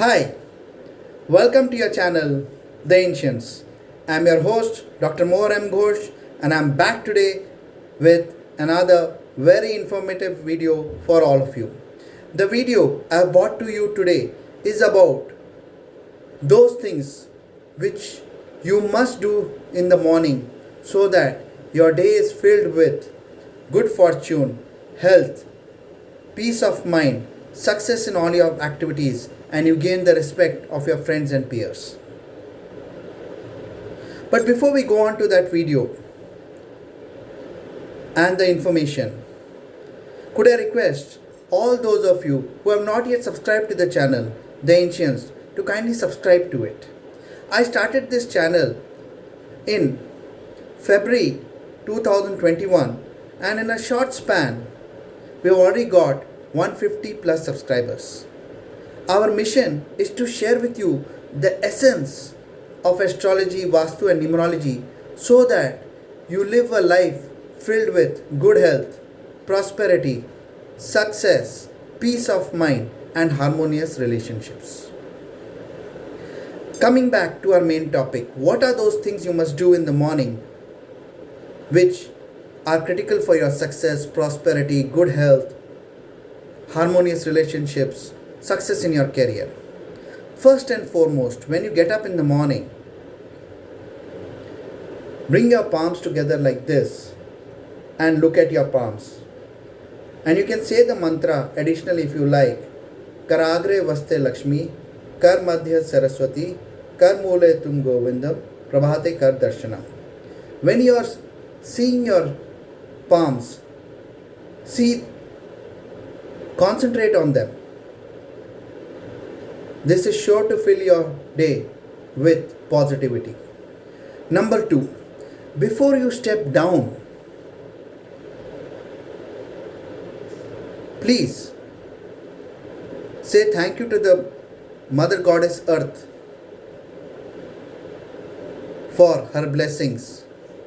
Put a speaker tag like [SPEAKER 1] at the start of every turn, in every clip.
[SPEAKER 1] Hi, welcome to your channel, The Ancients. I'm your host, Dr. Mohan M. Ghosh, and I'm back today with another very informative video for all of you. The video I have brought to you today is about those things which you must do in the morning so that your day is filled with good fortune, health, peace of mind, success in all your activities, and you gain the respect of your friends and peers. But before we go on to that video and the information, could I request all those of you who have not yet subscribed to the channel, The Ancients, to kindly subscribe to it. I started this channel in February 2021, and in a short span, we've already got 150 plus subscribers. Our mission is to share with you the essence of astrology, Vastu, and numerology so that you live a life filled with good health, prosperity, success, peace of mind, and harmonious relationships. Coming back to our main topic, what are those things you must do in the morning which are critical for your success, prosperity, good health, harmonious relationships, success in your career? First and foremost, when you get up in the morning, bring your palms together like this and look at your palms. And you can say the mantra additionally if you like. Karagre vaste Lakshmi, Kar Madhya Saraswati, Kar Mule Tum Govindam, Prabhate Kar Darshanam. When you are seeing your palms, concentrate on them. This is sure to fill your day with positivity. Number 2, before you step down, please say thank you to the Mother Goddess Earth for her blessings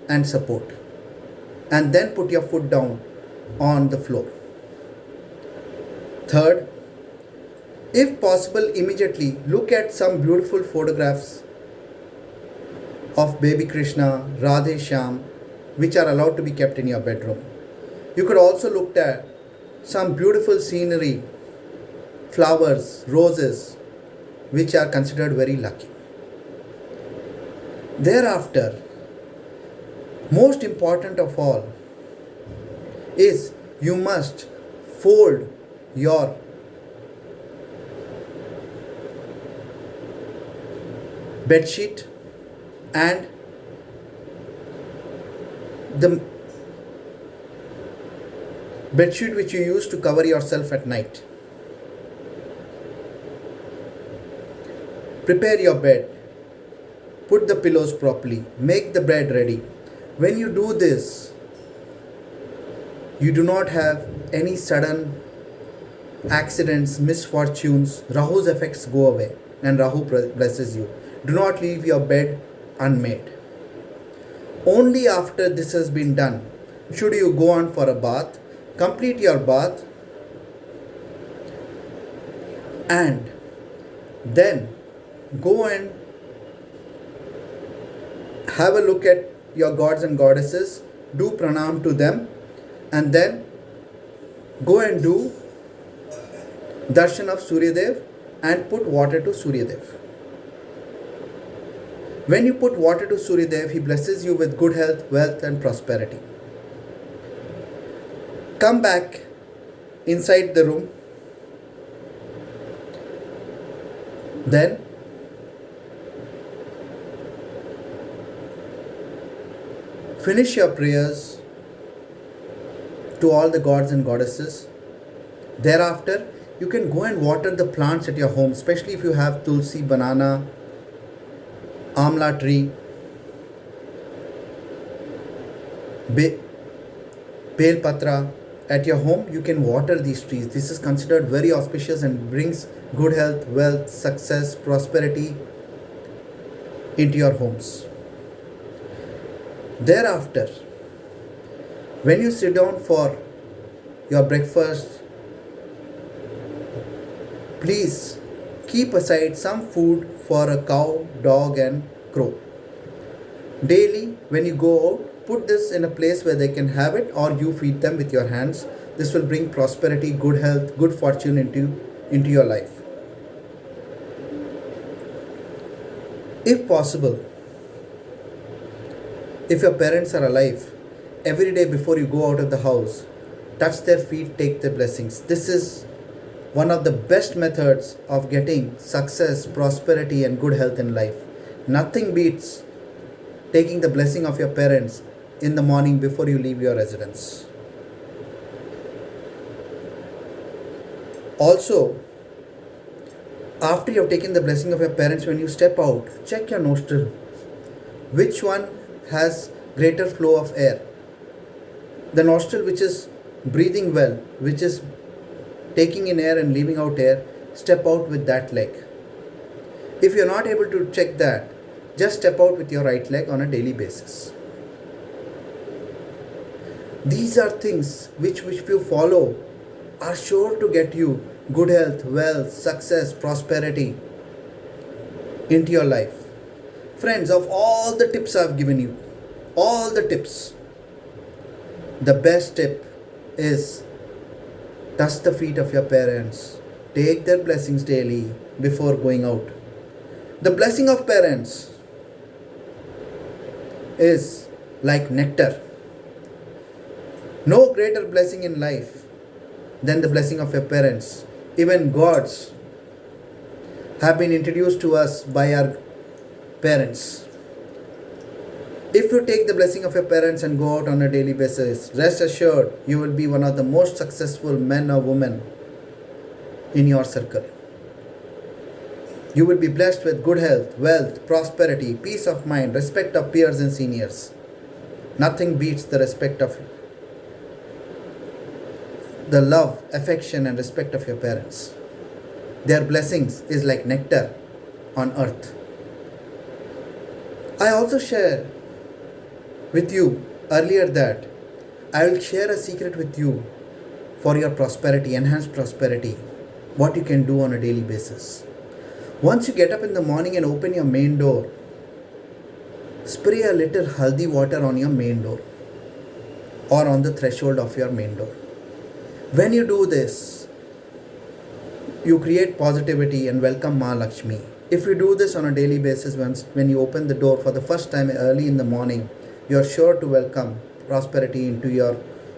[SPEAKER 1] and support. And then put your foot down on the floor. Third, if possible, immediately look at some beautiful photographs of baby Krishna, Radhe Shyam, which are allowed to be kept in your bedroom. You could also look at some beautiful scenery, flowers, roses, which are considered very lucky. Thereafter, most important of all is you must fold your bedsheet and the bedsheet which you use to cover yourself at night. Prepare your bed. Put the pillows properly. Make the bed ready. When you do this, you do not have any sudden accidents, misfortunes. Rahu's effects go away and Rahu blesses you. Do not leave your bed unmade. Only after this has been done should you go on for a bath. Complete your bath and then go and have a look at your gods and goddesses, do pranam to them, and then go and do darshan of Suryadev and put water to Suryadev. When you put water to Suryadev, he blesses you with good health, wealth, and prosperity. Come back inside the room. Then finish your prayers to all the gods and goddesses. Thereafter, you can go and water the plants at your home, especially if you have tulsi, banana, amla tree, bel patra at your home. You can water these trees. This is considered very auspicious and brings good health, wealth, success, prosperity into your homes. Thereafter, when you sit down for your breakfast, please keep aside some food for a cow, dog, and crow. Daily, when you go out, put this in a place where they can have it, or you feed them with your hands. This will bring prosperity, good health, good fortune into your life. If possible, if your parents are alive, every day before you go out of the house, touch their feet, take their blessings. This is one of the best methods of getting success, prosperity, and good health in life. Nothing beats taking the blessing of your parents in the morning before you leave your residence. Also, after you have taken the blessing of your parents, when you step out, check your nostril. Which one has greater flow of air? The nostril which is breathing well, which is taking in air and leaving out air, step out with that leg. If you're not able to check that, just step out with your right leg on a daily basis. These are things which if you follow are sure to get you good health, wealth, success, prosperity into your life. Friends, of all the tips I've given you, all the tips, the best tip is touch the feet of your parents. Take their blessings daily before going out. The blessing of parents is like nectar. No greater blessing in life than the blessing of your parents. Even gods have been introduced to us by our parents. If you take the blessing of your parents and go out on a daily basis, rest assured you will be one of the most successful men or women in your circle. You will be blessed with good health, wealth, prosperity, peace of mind, respect of peers and seniors. Nothing beats the respect of the love, affection, and respect of your parents. Their blessings is like nectar on earth. I also share with you earlier that I will share a secret with you for your prosperity, enhanced prosperity, what you can do on a daily basis. Once you get up in the morning and open your main door, spray a little haldi water on your main door or on the threshold of your main door. When you do this, you create positivity and welcome Ma Lakshmi. If you do this on a daily basis, when you open the door for the first time early in the morning, you are sure to welcome prosperity into your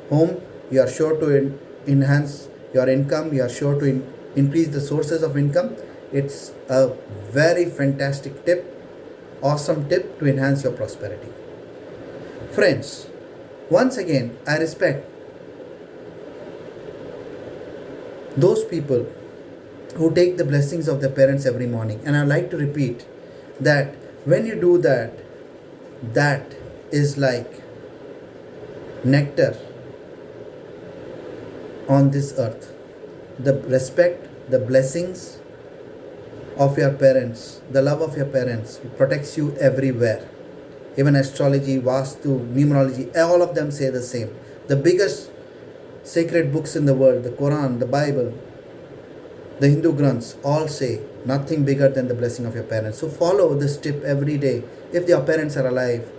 [SPEAKER 1] home. You are sure to enhance your income. You are sure to increase the sources of income. It's a very fantastic tip, awesome tip to enhance your prosperity. Friends, once again, I respect those people who take the blessings of their parents every morning. And I like to repeat that when you do that, that is like nectar on this earth. The respect, the blessings of your parents, the love of your parents protects you everywhere. Even astrology, Vastu, numerology, all of them say the same. The biggest sacred books in the world, the Quran, the Bible, the Hindu Granths, all say nothing bigger than the blessing of your parents. So follow this tip every day. If your parents are alive,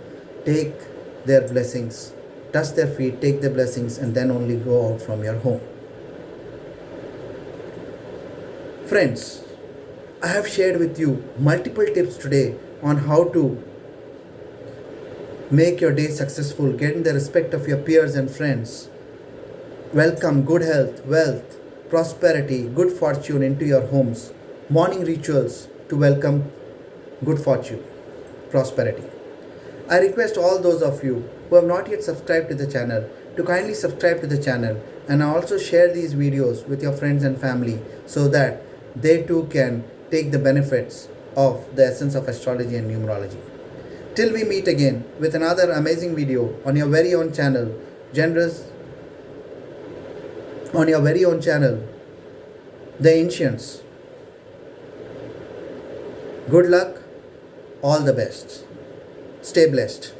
[SPEAKER 1] take their blessings, touch their feet, take their blessings, and then only go out from your home. Friends, I have shared with you multiple tips today on how to make your day successful, gain the respect of your peers and friends, welcome good health, wealth, prosperity, good fortune into your homes, morning rituals to welcome good fortune, prosperity. I request all those of you who have not yet subscribed to the channel to kindly subscribe to the channel and also share these videos with your friends and family so that they too can take the benefits of the essence of astrology and numerology. Till we meet again with another amazing video on your very own channel, The Ancients. Good luck, all the best. Stay blessed.